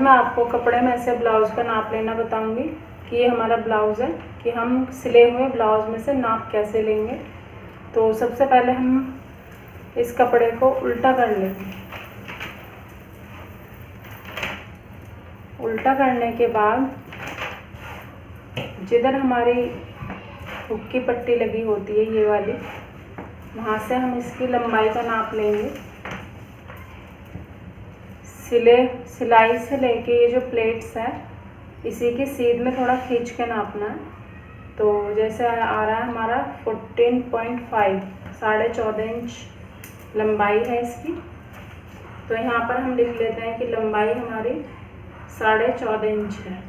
मैं आपको कपड़े में से ब्लाउज़ का नाप लेना बताऊंगी कि ये हमारा ब्लाउज़ है, कि हम सिले हुए ब्लाउज़ में से नाप कैसे लेंगे। तो सबसे पहले हम इस कपड़े को उल्टा कर लेंगे। उल्टा करने के बाद जिधर हमारी हुक की पट्टी लगी होती है, ये वाली, वहाँ से हम इसकी लंबाई का नाप लेंगे। सिलाई से लेके ये जो प्लेट्स है, इसी की सीध में थोड़ा खींच के नापना है। तो जैसे आ रहा है हमारा 14.5, 14.5 इंच लंबाई है इसकी। तो यहाँ पर हम लिख लेते हैं कि लंबाई हमारी 14.5 इंच है।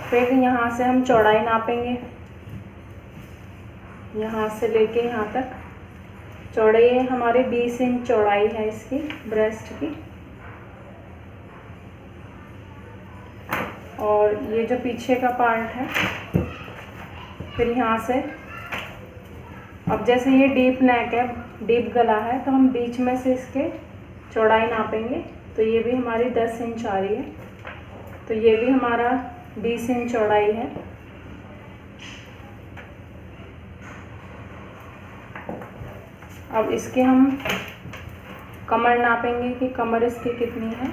फिर यहाँ से हम चौड़ाई नापेंगे, यहाँ से लेके यहाँ तक चौड़ाई हमारी 20 इंच चौड़ाई है इसकी ब्रेस्ट की। और ये जो पीछे का पार्ट है, फिर यहाँ से, अब जैसे ये डीप नेक है, डीप गला है, तो हम बीच में से इसके चौड़ाई नापेंगे। तो ये भी हमारी 10 इंच आ रही है, तो ये भी हमारा 20 इंच चौड़ाई है। अब इसके हम कमर नापेंगे कि कमर इसकी कितनी है।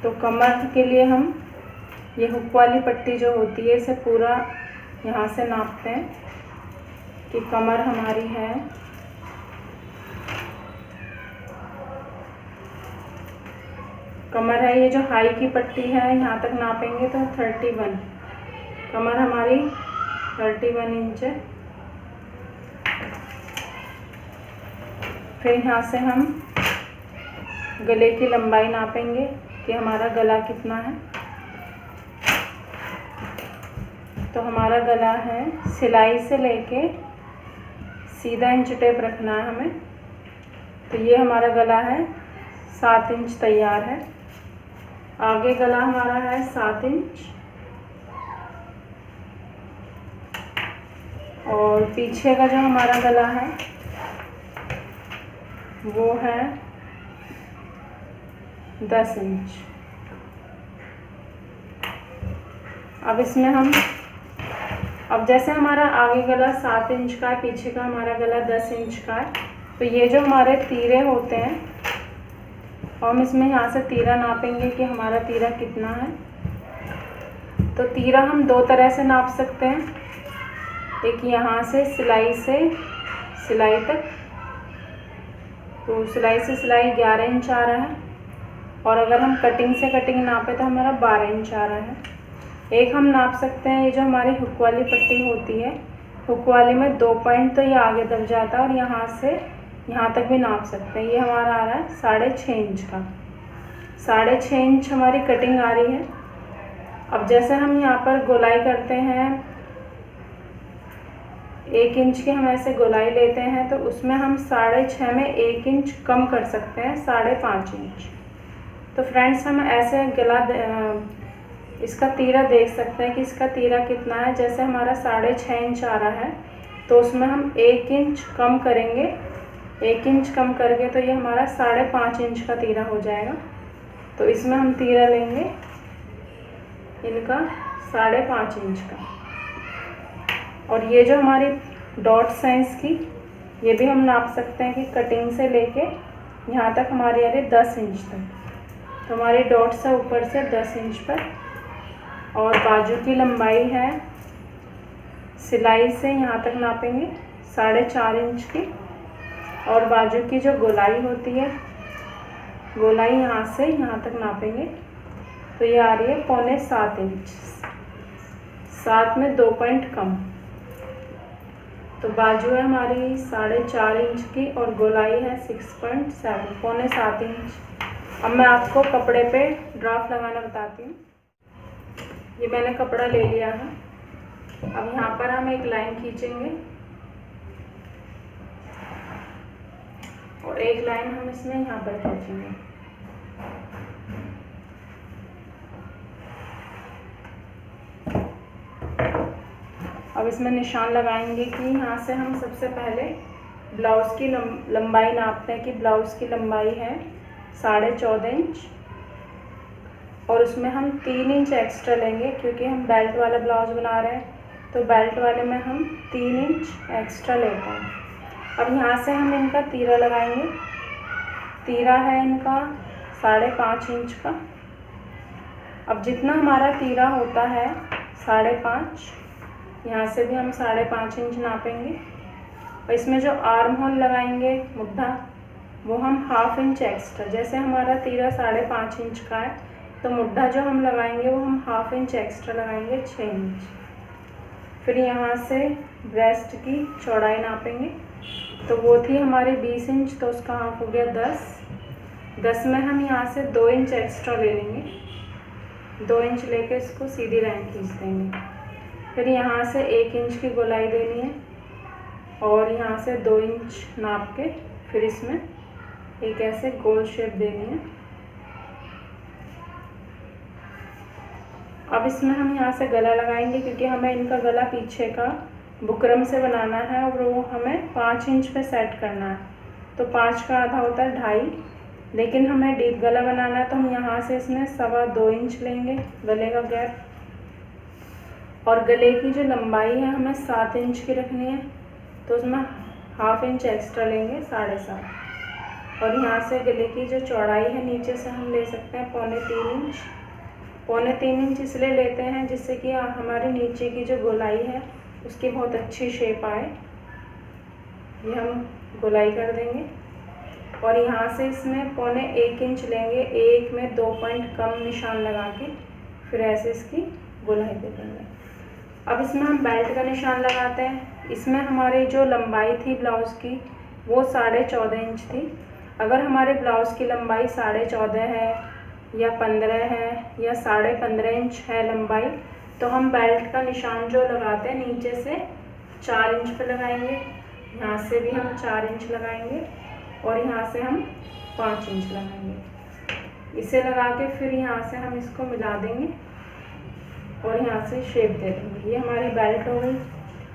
तो कमर के लिए हम ये हुक वाली पट्टी जो होती है, इसे पूरा यहाँ से नापते हैं कि कमर हमारी है, कमर है, ये जो हाई की पट्टी है, यहाँ तक नापेंगे तो 31, कमर हमारी 31 इंच है। फिर यहाँ से हम गले की लंबाई नापेंगे कि हमारा गला कितना है। तो हमारा गला है, सिलाई से लेके सीधा इंच टेप रखना है हमें। तो ये हमारा गला है 7 इंच तैयार है। आगे गला हमारा है 7 इंच और पीछे का जो हमारा गला है वो है 10 इंच। अब इसमें हम, अब जैसे हमारा आगे गला 7 इंच का है, पीछे का हमारा गला 10 इंच का है, तो ये जो हमारे तीरे होते हैं, और हम इसमें यहाँ से तीरा नापेंगे कि हमारा तीरा कितना है। तो तीरा हम दो तरह से नाप सकते हैं, एक यहाँ से सिलाई तक, तो सिलाई से सिलाई 11 इंच आ रहा है। और अगर हम कटिंग से कटिंग नापे तो हमारा 12 इंच आ रहा है। एक हम नाप सकते हैं, ये जो हमारी हुक वाली पट्टी होती है, हुक वाली में 2 पॉइंट तो ये आगे दब जाता है और यहाँ से यहाँ तक भी नाप सकते हैं। ये हमारा आ रहा है 6.5 इंच का, 6.5 इंच हमारी कटिंग आ रही है। अब जैसे हम यहाँ पर गोलाई करते हैं, 1 इंच की हम ऐसे गोलाई लेते हैं, तो उसमें हम 6.5 में 1 इंच कम कर सकते हैं, 5.5 इंच। तो फ्रेंड्स, हम ऐसे गला इसका तीरा देख सकते हैं कि इसका तीरा कितना है। जैसे हमारा 6.5 इंच आ रहा है, तो उसमें हम 1 इंच कम करेंगे, 1 इंच कम करके तो ये हमारा 5.5 इंच का तीरा हो जाएगा। तो इसमें हम तीरा लेंगे इनका 5.5 इंच का। और ये जो हमारी डॉट्स हैं इसकी, ये भी हम नाप सकते हैं कि कटिंग से लेके यहाँ तक हमारी आ रही 10 इंच तक। तो हमारी डॉट्स है ऊपर से 10 इंच पर। और बाजू की लंबाई है, सिलाई से यहाँ तक नापेंगे 4.5 इंच की। और बाजू की जो गोलाई होती है, गोलाई यहाँ से यहाँ तक नापेंगे, तो ये आ रही है 6.25 इंच, 7 में 2 पॉइंट कम। तो बाजू है हमारी 4.5 इंच की और गोलाई है 6.7, 6.25 इंच। अब मैं आपको कपड़े पे ड्राफ्ट लगाना बताती हूँ। ये मैंने कपड़ा ले लिया है। अब यहाँ पर हम एक लाइन खींचेंगे और एक लाइन हम इसमें यहाँ पर खींचेंगे। अब इसमें निशान लगाएंगे कि यहाँ से हम सबसे पहले ब्लाउज़ की लंबाई नापते हैं कि ब्लाउज़ की लंबाई है 14.5 इंच और उसमें हम 3 इंच एक्स्ट्रा लेंगे, क्योंकि हम बेल्ट वाला ब्लाउज बना रहे हैं, तो बेल्ट वाले में हम 3 इंच एक्स्ट्रा लेते हैं। अब यहाँ से हम इनका तीरा लगाएंगे। तीरा है इनका 5.5 इंच का। अब जितना हमारा तीरा होता है 5.5, यहाँ से भी हम 5.5 इंच नापेंगे। और इसमें जो आर्म होल लगाएंगे मुड्ढा, वो हम 1/2 इंच एक्स्ट्रा, जैसे हमारा तीरा 5.5 इंच का है, तो मुड्ढा जो हम लगाएंगे वो हम 1/2 इंच एक्स्ट्रा लगाएंगे, 6 इंच। फिर यहाँ से ब्रेस्ट की चौड़ाई नापेंगे, तो वो थी हमारी 20 इंच, तो उसका हाफ हो गया 10 में हम यहाँ से 2 इंच एक्स्ट्रा ले लेंगे। 2 इंच लेके इसको सीधी लाइन खींच देंगे। फिर यहाँ से 1 इंच की गोलाई देनी है और यहाँ से 2 इंच नाप के फिर इसमें एक ऐसे गोल शेप देनी है। अब इसमें हम यहाँ से गला लगाएंगे, क्योंकि हमें इनका गला पीछे का बुकरम से बनाना है और वो हमें 5 इंच पे सेट करना है। तो 5 का आधा होता है 2.5, लेकिन हमें डीप गला बनाना है, तो हम यहाँ से इसमें 2.25 इंच लेंगे गले का गैप। और गले की जो लंबाई है हमें 7 इंच की रखनी है, तो उसमें 1/2 इंच एक्स्ट्रा लेंगे, 7.5। और यहाँ से गले की जो चौड़ाई है नीचे से हम ले सकते हैं 3.25 इंच। 3.25 इंच इसलिए लेते हैं जिससे कि हमारे नीचे की जो गोलाई है उसकी बहुत अच्छी शेप आए। ये हम गोलाई कर देंगे और यहाँ से इसमें 1.25 इंच लेंगे, एक में 2 पॉइंट कम निशान लगा के फिर ऐसे इसकी गोलाई दे देंगे। अब इसमें हम बेल्ट का निशान लगाते हैं। इसमें हमारी जो लंबाई थी ब्लाउज़ की वो 14.5 इंच थी। अगर हमारे ब्लाउज़ की लंबाई 14.5 है या 15 है या 15.5 इंच है लंबाई, तो हम बेल्ट का निशान जो लगाते हैं नीचे से 4 इंच पे लगाएंगे। यहाँ से भी हम 4 इंच लगाएंगे और यहाँ से हम 5 इंच लगाएंगे। इसे लगा के फिर यहाँ से हम इसको मिला देंगे और यहाँ से शेप दे देंगे। ये हमारी बेल्ट हो गई।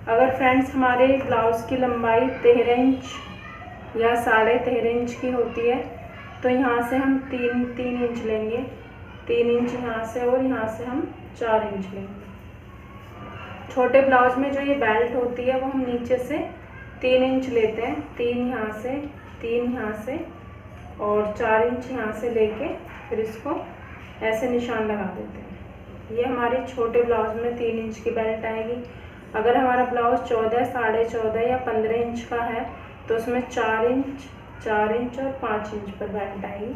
अगर फ्रेंड्स हमारे ब्लाउज़ की लंबाई 13 इंच या 13.5 इंच की होती है, तो यहाँ से हम 3 इंच लेंगे, 3 इंच यहाँ से और यहाँ से हम 4 इंच लेंगे। छोटे ब्लाउज में जो ये बेल्ट होती है वो हम नीचे से 3 इंच लेते हैं, 3 यहाँ से, 3 यहाँ से और 4 इंच यहाँ से लेके फिर इसको ऐसे निशान लगा देते हैं। ये हमारे छोटे ब्लाउज में 3 इंच की बेल्ट आएगी। अगर हमारा ब्लाउज 14, 14.5 या 15 इंच का है तो उसमें 4 इंच और 5 इंच पर बेल्ट आएगी।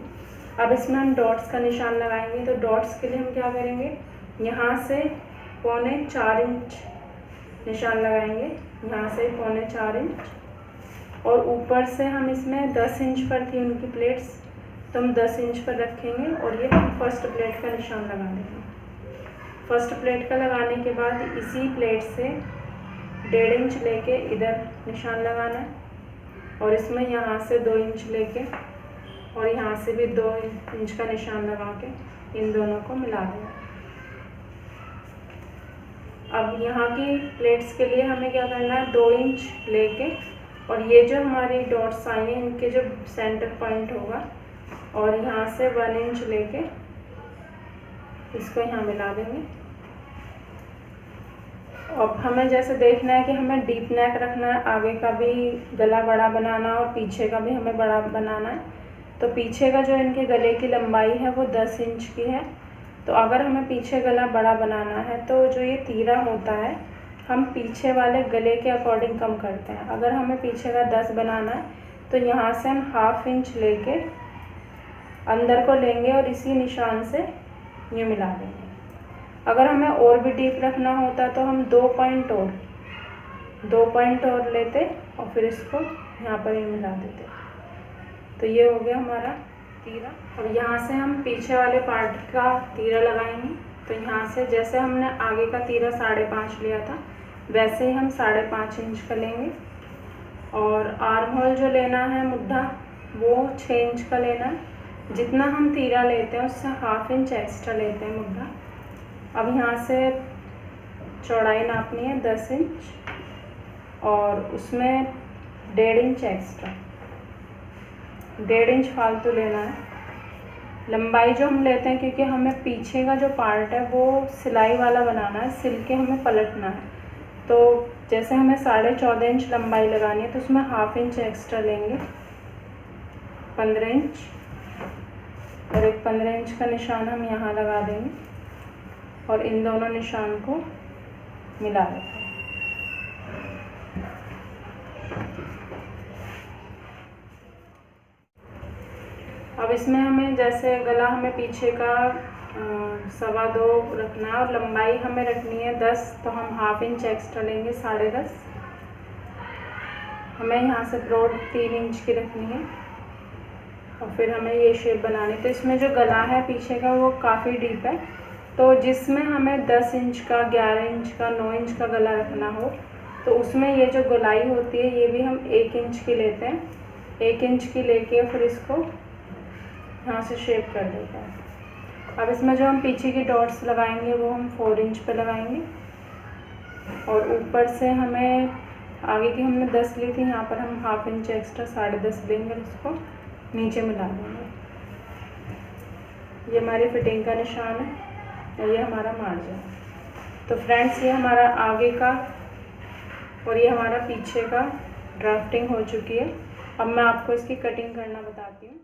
अब इसमें हम डॉट्स का निशान लगाएंगे, तो डॉट्स के लिए हम क्या करेंगे, यहाँ से 4.25 इंच निशान लगाएंगे, यहाँ से 4.25 इंच और ऊपर से हम इसमें 10 इंच पर थी उनकी प्लेट्स, तो हम 10 इंच पर रखेंगे और ये हम फर्स्ट प्लेट का निशान लगा देंगे। फर्स्ट प्लेट का लगाने के बाद इसी प्लेट से 1.5 इंच लेके इधर निशान लगाना है और इसमें यहाँ से 2 इंच लेके और यहाँ से भी 2 इंच का निशान लगा के इन दोनों को मिला देना। अब यहाँ की प्लेट्स के लिए हमें क्या करना है, 2 इंच लेके और ये जो हमारी डॉट्स आई हैं इनके जो सेंटर पॉइंट होगा और यहाँ से 1 इंच लेके इसको यहाँ मिला देंगे। अब हमें जैसे देखना है कि हमें डीप नेक रखना है, आगे का भी गला बड़ा बनाना और पीछे का भी हमें बड़ा बनाना है, तो पीछे का जो इनके गले की लंबाई है वो 10 इंच की है। तो अगर हमें पीछे गला बड़ा बनाना है तो जो ये तीरा होता है हम पीछे वाले गले के अकॉर्डिंग कम करते हैं। अगर हमें पीछे का 10 बनाना है तो यहाँ से हम 1/2 इंच लेके अंदर को लेंगे और इसी निशान से ये मिला देंगे। अगर हमें और भी डीप रखना होता तो हम 2 पॉइंट और लेते और फिर इसको यहाँ पर ही मिला देते। तो ये हो गया हमारा तीरा। अब यहाँ से हम पीछे वाले पार्ट का तीरा लगाएंगे। तो यहाँ से जैसे हमने आगे का तीरा 5.5 लिया था वैसे ही हम 5.5 इंच का लेंगे और आर्म होल जो लेना है मुड्ढा वो 6 इंच का लेना है। जितना हम तीरा लेते हैं उससे 1/2 इंच एक्स्ट्रा लेते हैं मुड्ढा। अब यहाँ से चौड़ाई नापनी है 10 इंच और उसमें 1.5 इंच एक्स्ट्रा, 1.5 इंच फालतू लेना है। लंबाई जो हम लेते हैं, क्योंकि हमें पीछे का जो पार्ट है वो सिलाई वाला बनाना है, सिल के हमें पलटना है। तो जैसे हमें 14.5 इंच लंबाई लगानी है तो उसमें 1/2 इंच एक्स्ट्रा लेंगे, 15 इंच, और एक 15 इंच का निशान हम यहाँ लगा देंगे और इन दोनों निशान को मिला देते हैं। अब इसमें हमें जैसे गला हमें पीछे का 2.25 रखना है और लंबाई हमें रखनी है 10, तो हम 1/2 इंच एक्स्ट्रा लेंगे, 10.5। हमें यहाँ से ब्रॉड 3 इंच की रखनी है और फिर हमें ये शेप बनानी। तो इसमें जो गला है पीछे का वो काफ़ी डीप है, तो जिसमें हमें 10 इंच का, 11 इंच का, 9 इंच का गला रखना हो तो उसमें ये जो गोलाई होती है ये भी हम 1 इंच की लेते हैं। 1 इंच की लेके फिर इसको यहाँ से शेप कर देते हैं। अब इसमें जो हम पीछे की डॉट्स लगाएंगे वो हम 4 इंच पे लगाएंगे और ऊपर से हमें आगे की हमने 10 ली थी, यहाँ पर हम 1/2 इंच एक्स्ट्रा 10.5 लेंगे, इसको नीचे मिला देंगे। ये हमारी फिटिंग का निशान है और ये हमारा मार्जिन है। तो फ्रेंड्स, ये हमारा आगे का और ये हमारा पीछे का ड्राफ्टिंग हो चुकी है। अब मैं आपको इसकी कटिंग करना बताती हूँ।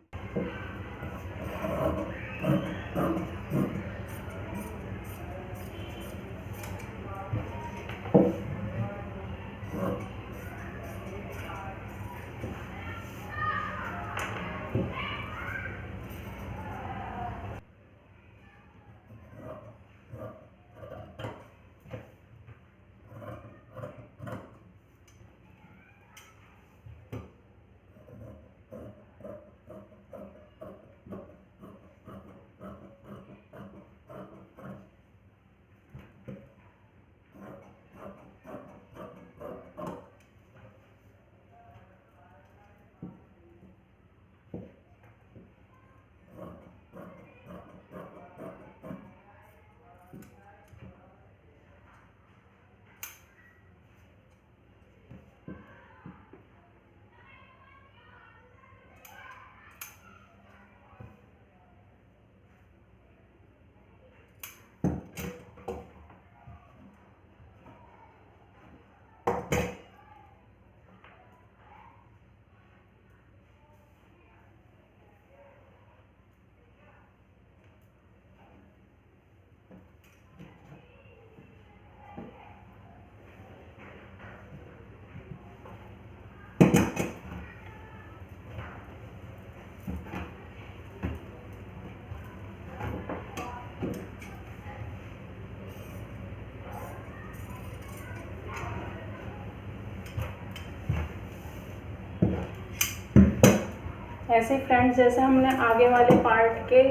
ऐसे फ्रेंड्स, जैसे हमने आगे वाले पार्ट के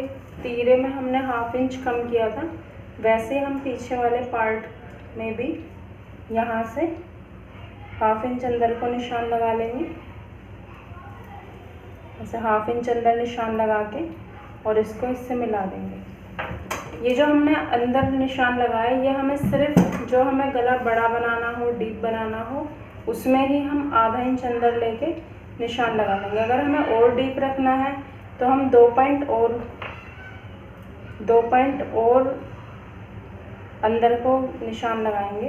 तीरे में हमने 1/2 इंच कम किया था, वैसे हम पीछे वाले पार्ट में भी यहाँ से 1/2 इंच अंदर को निशान लगा लेंगे। ऐसे 1/2 इंच अंदर निशान लगा के और इसको इससे मिला देंगे। ये जो हमने अंदर निशान लगाया, ये हमें सिर्फ जो हमें गला बड़ा बनाना हो, डीप बनाना हो, उसमें ही हम आधा इंच अंदर लेके निशान लगा लेंगे। अगर हमें और डीप रखना है तो हम 2 पॉइंट और अंदर को निशान लगाएंगे।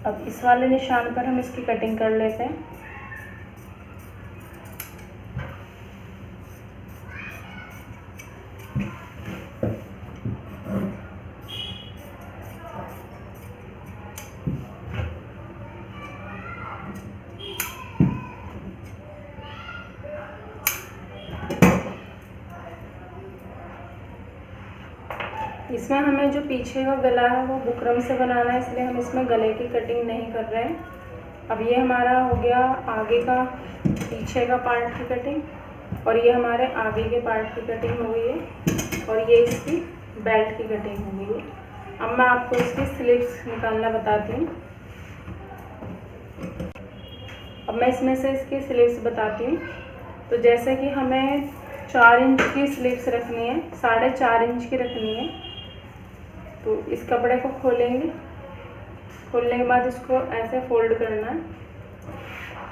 अब इस वाले निशान पर हम इसकी कटिंग कर लेते हैं। इसमें हमें जो पीछे का गला है वो बुकरम से बनाना है, इसलिए हम इसमें गले की कटिंग नहीं कर रहे हैं। अब ये हमारा हो गया आगे का, पीछे का पार्ट की कटिंग, और ये हमारे आगे के पार्ट की कटिंग हो गई है और ये इसकी बेल्ट की कटिंग हो गई है। अब मैं आपको इसकी स्लीव्स निकालना बताती हूँ। अब मैं इसमें से इसकी स्लीव्स बताती हूँ। तो जैसे कि हमें 4 इंच की स्लीव्स रखनी है, 4.5 इंच की रखनी है, तो इस कपड़े को खोलेंगे। खोलने के बाद इसको ऐसे फोल्ड करना है।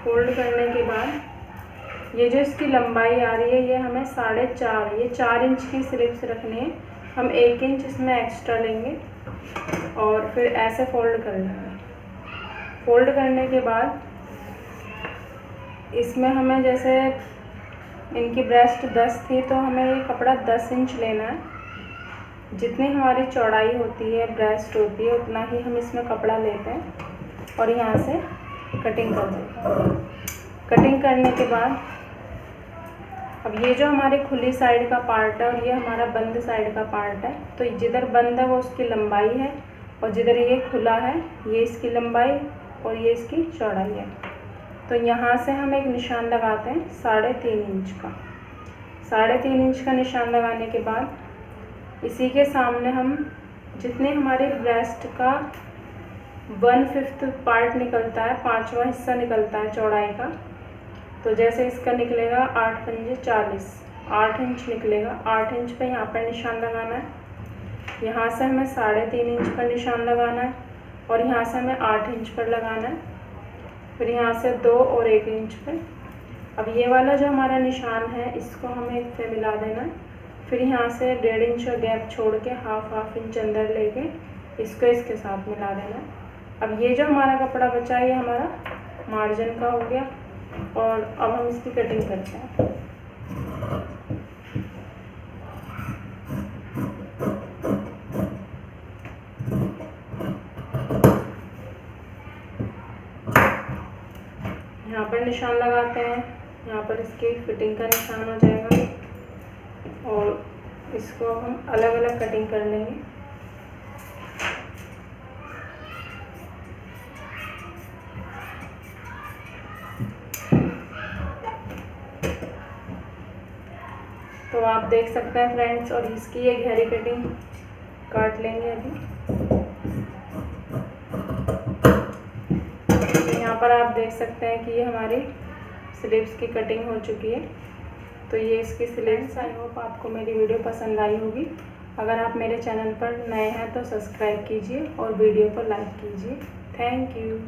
फोल्ड करने के बाद ये जो इसकी लंबाई आ रही है ये हमें 4.5, ये 4 इंच की स्लिप्स रखनी है। हम 1 इंच इसमें एक्स्ट्रा लेंगे और फिर ऐसे फोल्ड कर लेंगे। फोल्ड करने के बाद इसमें हमें, जैसे इनकी ब्रेस्ट 10 थी तो हमें ये कपड़ा 10 इंच लेना है। जितनी हमारी चौड़ाई होती है, ब्रेस्ट होती है, उतना ही हम इसमें कपड़ा लेते हैं और यहाँ से कटिंग कर देते हैं। कटिंग करने के बाद अब ये जो हमारी खुली साइड का पार्ट है और ये हमारा बंद साइड का पार्ट है, तो जिधर बंद है वो उसकी लंबाई है और जिधर ये खुला है ये इसकी लंबाई और ये इसकी चौड़ाई है। तो यहाँ से हम एक निशान लगाते हैं 3.5 इंच का। 3.5 इंच का निशान लगाने के बाद इसी के सामने हम जितने हमारे ब्रेस्ट का 1/5 पार्ट निकलता है, 5वां हिस्सा निकलता है चौड़ाई का, तो जैसे इसका निकलेगा 8 पंजे 40, 8 इंच निकलेगा। 8 इंच पे यहाँ पर निशान लगाना है। यहाँ से हमें 3.5 इंच पर निशान लगाना है और यहाँ से हमें 8 इंच पर लगाना है। फिर यहाँ से 2 और 1 इंच पे। अब ये वाला जो हमारा निशान है इसको हमें इससे मिला देना है। फिर यहाँ से 1.5 इंच का गैप छोड़ के हाफ इंच अंदर लेके इसको इसके साथ मिला देना है। अब ये जो हमारा कपड़ा बचा है ये हमारा मार्जिन का हो गया और अब हम इसकी कटिंग करते हैं। यहाँ पर निशान लगाते हैं, यहाँ पर इसकी फिटिंग का निशान हो जाएगा और इसको हम अलग अलग कटिंग कर लेंगे। तो आप देख सकते हैं फ्रेंड्स, और इसकी ये गहरी कटिंग काट लेंगे अभी। यहाँ पर आप देख सकते हैं कि ये हमारी स्लीव्स की कटिंग हो चुकी है। तो ये इसकी स्लीव्स। आई होप आपको मेरी वीडियो पसंद आई होगी। अगर आप मेरे चैनल पर नए हैं तो सब्सक्राइब कीजिए और वीडियो को लाइक कीजिए। Thank you.